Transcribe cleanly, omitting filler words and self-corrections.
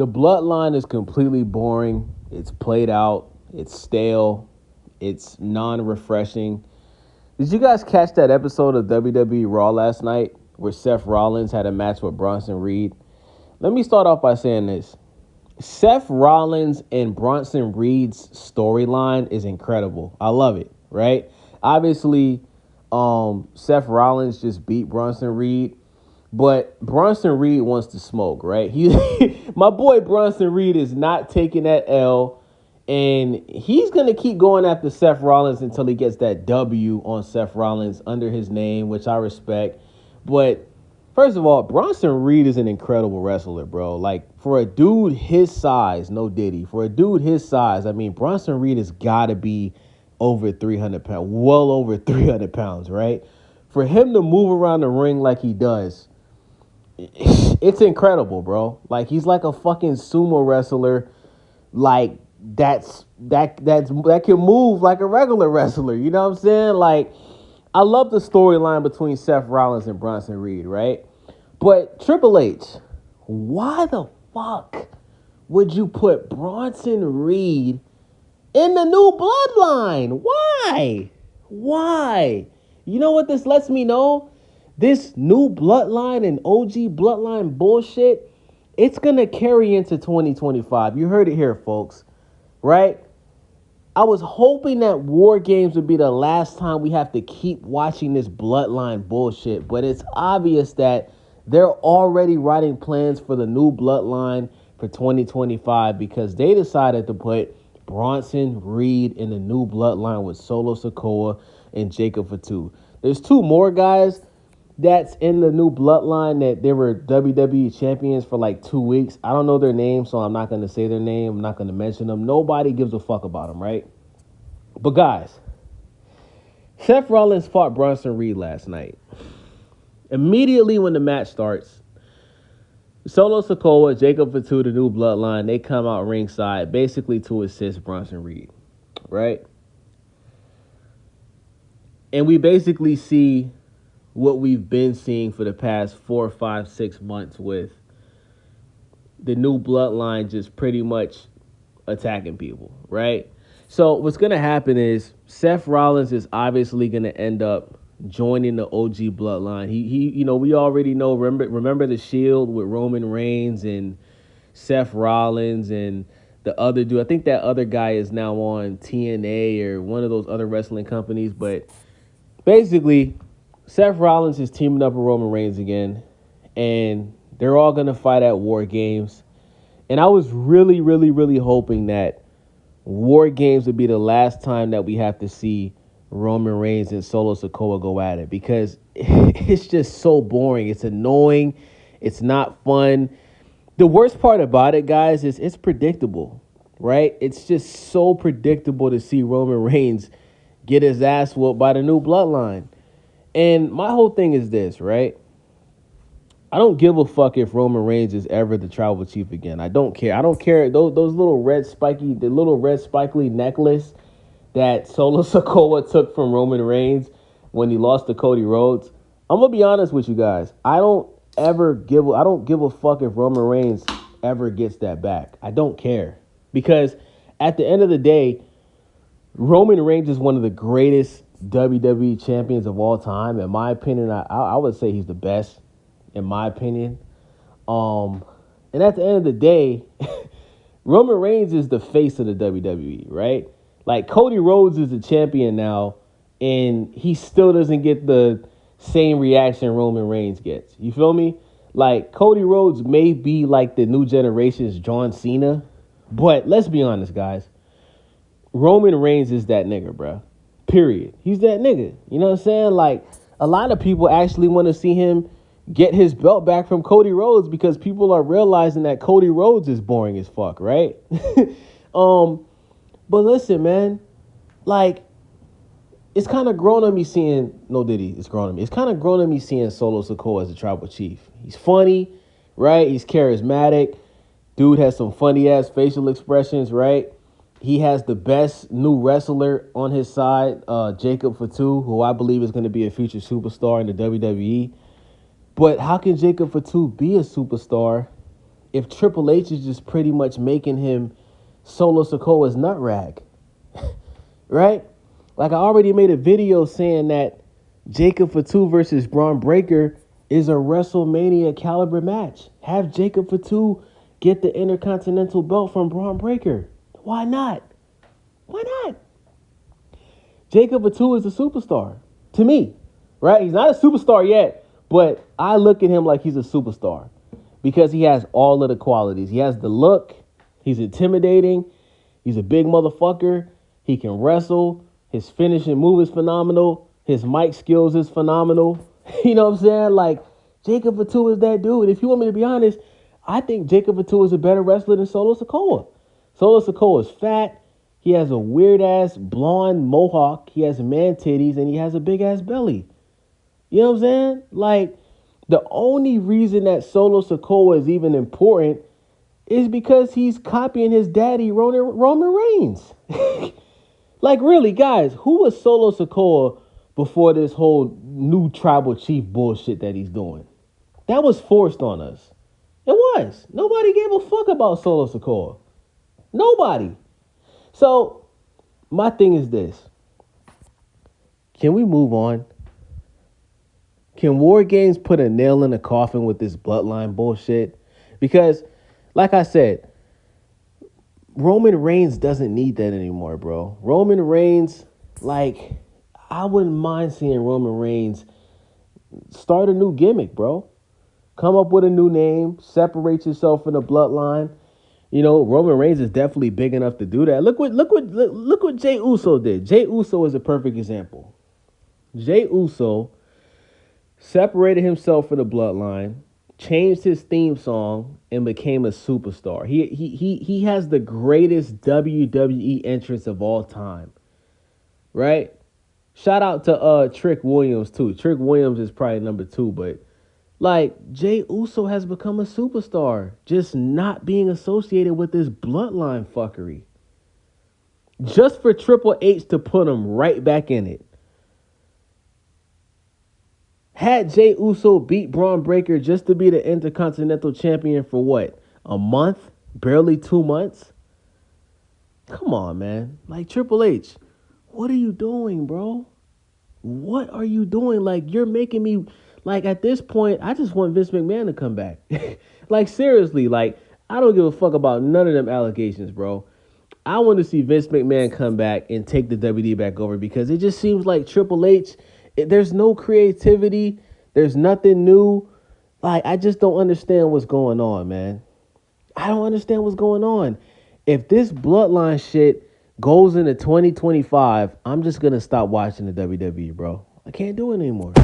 The Bloodline is completely boring. It's played out. It's stale. It's non-refreshing. Did you guys catch that episode of WWE Raw last night where Seth Rollins had a match with Bronson Reed? Let me start off by saying this. Seth Rollins and Bronson Reed's storyline is incredible. I love it, right? Obviously, Seth Rollins just beat Bronson Reed, but Bronson Reed wants to smoke, right? My boy Bronson Reed is not taking that L, and he's going to keep going after Seth Rollins until he gets that W on Seth Rollins under his name, which I respect. But first of all, Bronson Reed is an incredible wrestler, bro. Like, for a dude his size, no Diddy, for a dude his size, I mean, Bronson Reed has got to be over 300 pounds, well over 300 pounds, right? For him to move around the ring like he does, it's incredible, bro. Like, he's like a fucking sumo wrestler, like, that can move like a regular wrestler, you know what I'm saying? Like, I love the storyline between Seth Rollins and Bronson Reed, right? But Triple H, why the fuck would you put Bronson Reed in the new Bloodline? Why? You know what this lets me know? This new Bloodline and OG Bloodline bullshit, it's going to carry into 2025. You heard it here, folks, right? I was hoping that War Games would be the last time we have to keep watching this Bloodline bullshit, but it's obvious that they're already writing plans for the new Bloodline for 2025 because they decided to put Bronson Reed in the new Bloodline with Solo Sikoa and Jacob Fatu. There's two more guys that's in the new Bloodline that they were WWE champions for like 2 weeks. I don't know their names, so I'm not going to say their name. I'm not going to mention them. Nobody gives a fuck about them, right? But guys, Seth Rollins fought Bronson Reed last night. Immediately when the match starts, Solo Sikoa, Jacob Fatu, the new Bloodline, they come out ringside basically to assist Bronson Reed, right? And we basically see what we've been seeing for the past 4, 5, 6 months with the new Bloodline just pretty much attacking people, right? So what's going to happen is Seth Rollins is obviously going to end up joining the OG Bloodline. He we already know, remember the Shield with Roman Reigns and Seth Rollins and the other dude. I think that other guy is now on TNA or one of those other wrestling companies, but basically Seth Rollins is teaming up with Roman Reigns again, and they're all going to fight at War Games. And I was really, really, really hoping that War Games would be the last time that we have to see Roman Reigns and Solo Sikoa go at it because it's just so boring. It's annoying. It's not fun. The worst part about it, guys, is it's predictable, right? It's just so predictable to see Roman Reigns get his ass whooped by the new Bloodline. And my whole thing is this, right? I don't give a fuck if Roman Reigns is ever the tribal chief again. I don't care. I don't care. Those little red spikely necklace that Solo Sikoa took from Roman Reigns when he lost to Cody Rhodes. I'm gonna be honest with you guys. I don't give a fuck if Roman Reigns ever gets that back. I don't care. Because at the end of the day, Roman Reigns is one of the greatest WWE champions of all time. In my opinion, I would say he's the best, in my opinion. And at the end of the day, Roman Reigns is the face of the WWE, right? Like, Cody Rhodes is the champion now, and he still doesn't get the same reaction Roman Reigns gets. You feel me? Like, Cody Rhodes may be like the new generation's John Cena, but let's be honest, guys. Roman Reigns is that nigga, bro. Period. He's that nigga. You know what I'm saying? Like, a lot of people actually want to see him get his belt back from Cody Rhodes because people are realizing that Cody Rhodes is boring as fuck, right? But listen, man, like, it's kind of grown on me seeing, no Diddy, it's grown on me. It's kind of grown on me seeing Solo Sikoa as a tribal chief. He's funny, right? He's charismatic. Dude has some funny ass facial expressions, right? He has the best new wrestler on his side, Jacob Fatu, who I believe is going to be a future superstar in the WWE. But how can Jacob Fatu be a superstar if Triple H is just pretty much making him Solo Sikoa's nut rag, right? Like I already made a video saying that Jacob Fatu versus Braun Breaker is a WrestleMania caliber match. Have Jacob Fatu get the Intercontinental belt from Braun Breaker. Why not? Why not? Jacob Fatu is a superstar to me, right? He's not a superstar yet, but I look at him like he's a superstar because he has all of the qualities. He has the look. He's intimidating. He's a big motherfucker. He can wrestle. His finishing move is phenomenal. His mic skills is phenomenal. You know what I'm saying? Like, Jacob Fatu is that dude. If you want me to be honest, I think Jacob Fatu is a better wrestler than Solo Sikoa. Solo Sikoa is fat. He has a weird-ass blonde mohawk. He has man titties, and he has a big-ass belly. You know what I'm saying? Like, the only reason that Solo Sikoa is even important is because he's copying his daddy, Roman Reigns. Like, really, guys, who was Solo Sikoa before this whole new tribal chief bullshit that he's doing? That was forced on us. It was. Nobody gave a fuck about Solo Sikoa. Nobody. So, my thing is this. Can we move on? Can War Games put a nail in the coffin with this bloodline bullshit? Because, like I said, Roman Reigns doesn't need that anymore, bro. Roman Reigns, like, I wouldn't mind seeing Roman Reigns start a new gimmick, bro. Come up with a new name, separate yourself from the bloodline. You know, Roman Reigns is definitely big enough to do that. Look what Jey Uso did. Jey Uso is a perfect example. Jey Uso separated himself from the bloodline, changed his theme song, and became a superstar. He has the greatest WWE entrance of all time. Right? Shout out to Trick Williams too. Trick Williams is probably number 2, but like Jey Uso has become a superstar, just not being associated with this bloodline fuckery. Just for Triple H to put him right back in it. Had Jey Uso beat Braun Breaker just to be the Intercontinental Champion for what? A month? Barely 2 months? Come on, man. Like, Triple H, what are you doing, bro? What are you doing? Like, you're making me... Like, at this point, I just want Vince McMahon to come back. Like, seriously, like, I don't give a fuck about none of them allegations, bro. I want to see Vince McMahon come back and take the WWE back over because it just seems like Triple H... There's no creativity. There's nothing new. Like, I just don't understand what's going on, man. I don't understand what's going on. If this bloodline shit goes into 2025, I'm just going to stop watching the WWE, bro. I can't do it anymore.